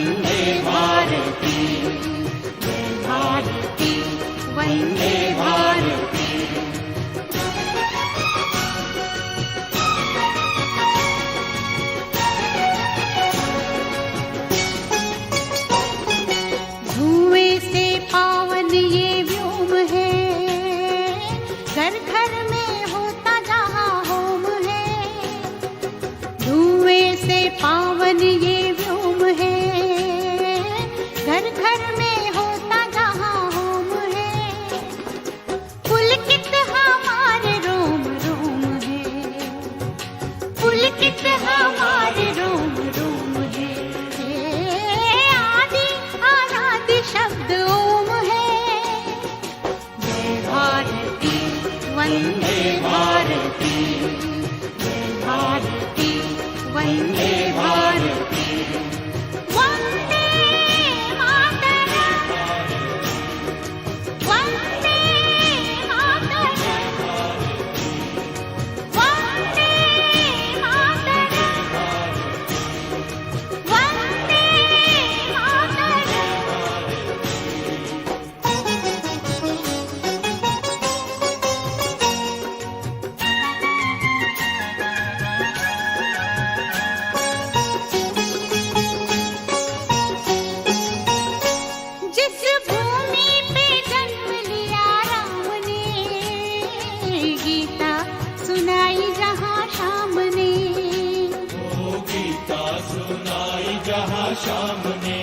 वंदे भारती, जय भारती, वंदे भारती। धुएं से पावन ये व्योम है, घर घर में होता जहाँ होम है। धुएं से पावन ये व्योम है, घर घर में होता जहाँ होम है। पुलकित हमारे रोम रोम है, पुलकित हमारे रोम रोम है। आदि अनादि शब्द ओम है। जय भारती, वंदे भारती, जय भारती, वंदे भारती। वंदे मातरम, वंदे मातरम, वंदे मातरम, वंदे मातरम। जिस भूमि पे जन्म लिया राम ने, गीता सुनाई जहाँ शाम ने। वो गीता सुनाई जहाँ शाम ने।